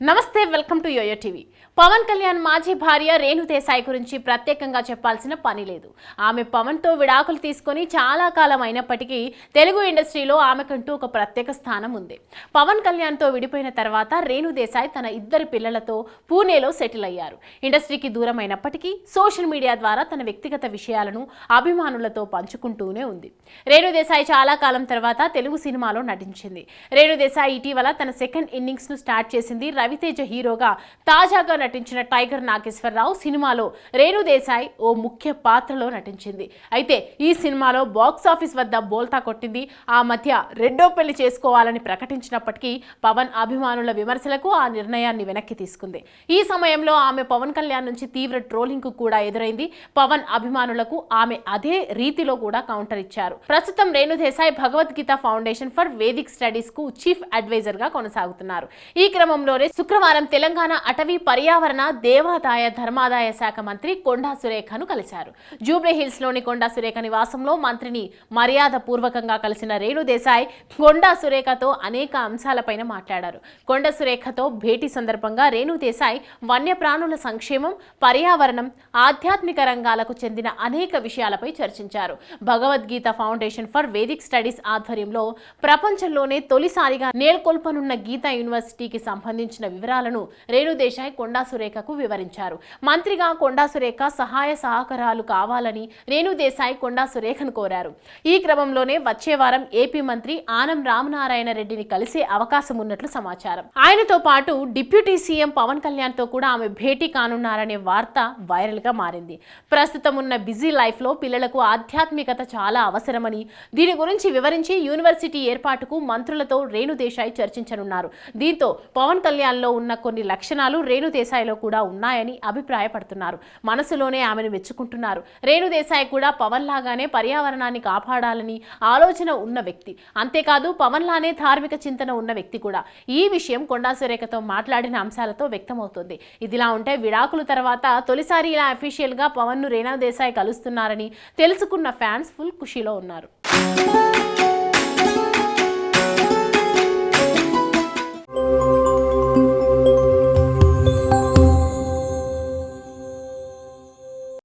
నమస్తే, welcome to YoYo TV. Pawan Kalyan మాజీ భార్య రేణు దేశాయ్ గురించి ప్రత్యేకంగా చెప్పాల్సిన పని లేదు. ఆమె పవన్తో విడాకులు తీసుకొని చాలా కాలం అయినప్పటికీ తెలుగు ఇండస్ట్రీలో ఆమెకంటూ ఒక ప్రత్యేక స్థానం ఉంది. పవన్ కళ్యాణ్తో విడిపోయిన తర్వాత రేణు దేశాయ్ తన ఇద్దరు పిల్లలతో పూణేలో సెటిల్ అయ్యారు. ఇండస్ట్రీకి దూరం అయినప్పటికీ సోషల్ మీడియా ద్వారా తన వ్యక్తిగత విషయాలను అభిమానులతో పంచుకుంటూనే ఉంది. రేణు దేశాయ్ చాలా కాలం తర్వాత తెలుగు సినిమాలో నటించింది. రేణు దేశాయ్ ఇటీవల తన సెకండ్ ఇన్నింగ్స్ ను స్టార్ట్ చేసింది. రవితేజ హీరోగా తాజాగా నటించిన టైగర్ నాగేశ్వరరావు సినిమాలో రేణు దేశాయ్ ఓ ముఖ్య పాత్రలో నటించింది. అయితే ఈ సినిమాలో బాక్సాఫీస్ వద్ద బోల్తా కొట్టింది. ఆ మధ్య రెండో పెళ్లి చేసుకోవాలని ప్రకటించినప్పటికీ పవన్ అభిమానుల విమర్శలకు ఆ నిర్ణయాన్ని వెనక్కి తీసుకుంది. ఈ సమయంలో ఆమె పవన్ కళ్యాణ్ నుంచి తీవ్ర ట్రోలింగ్ కు కూడా ఎదురైంది. పవన్ అభిమానులకు ఆమె అదే రీతిలో కూడా కౌంటర్ ఇచ్చారు. ప్రస్తుతం Renu Desai Bhagavad Gita foundation for Vedic studies కు చీఫ్ అడ్వైజర్ గా కొనసాగుతున్నారు. ఈ క్రమంలోనే శుక్రవారం తెలంగాణ అటవీ పర్యావరణ దేవాదాయ ధర్మాదాయ శాఖ మంత్రి కొండా సురేఖను కలిశారు. జూబ్లీ హిల్స్ లోని కొండా సురేఖ నివాసంలో మంత్రిని మర్యాద పూర్వకంగా కలిసిన రేణు దేశాయ్ కొండా సురేఖతో అనేక అంశాలపైన మాట్లాడారు. కొండా సురేఖతో భేటీ సందర్భంగా రేణు దేశాయ్ వన్యప్రాణుల సంక్షేమం, పర్యావరణం, ఆధ్యాత్మిక రంగాలకు చెందిన అనేక విషయాలపై చర్చించారు. Bhagavad Gita foundation for Vedic studies ఆధ్వర్యంలో ప్రపంచంలోనే తొలిసారిగా నెలకొల్పనున్న గీతా యూనివర్సిటీకి సంబంధించిన వివరాలను రేణు దేశాయ్ కొండా సురేఖకు వివరించారు. మంత్రిగా కొండా సురేఖ సహాయ సహకారాలు కావాలని రేణు దేశాయ్ కొండా సురేఖను కోరారు. ఈ క్రమంలోనే వచ్చే వారం ఏపీ మంత్రి ఆనం రామనారాయణ రెడ్డిని కలిసే అవకాశం ఉన్నట్లు సమాచారం. ఆయనతో పాటు డిప్యూటీ సీఎం పవన్ కళ్యాణ్ తో కూడా ఆమె భేటీ కానున్నారనే వార్త వైరల్ గా మారింది. ప్రస్తుతం ఉన్న బిజీ లైఫ్ లో పిల్లలకు ఆధ్యాత్మికత చాలా అవసరమని, దీని గురించి వివరించి యూనివర్సిటీ ఏర్పాటుకు మంత్రులతో రేణు దేశాయ్ చర్చించనున్నారు. దీంతో పవన్ కళ్యాణ్ లో ఉన్న కొన్ని లక్షణాలు రేణు దేశాయ్లో కూడా ఉన్నాయని అభిప్రాయపడుతున్నారు. మనసులోనే ఆమెను మెచ్చుకుంటున్నారు. రేణు దేశాయ్ కూడా పవన్ లాగానే పర్యావరణాన్ని కాపాడాలని ఆలోచన ఉన్న వ్యక్తి. అంతేకాదు పవన్ లానే ధార్మిక చింతన ఉన్న వ్యక్తి కూడా. ఈ విషయం కొండా సురేఖతో మాట్లాడిన అంశాలతో వ్యక్తమవుతుంది. ఇదిలా ఉంటే విడాకుల తర్వాత తొలిసారి ఇలా అఫీషియల్ గా పవన్ ను రేణు దేశాయ్ కలుస్తున్నారని తెలుసుకున్న ఫ్యాన్స్ ఫుల్ ఖుషీలో ఉన్నారు.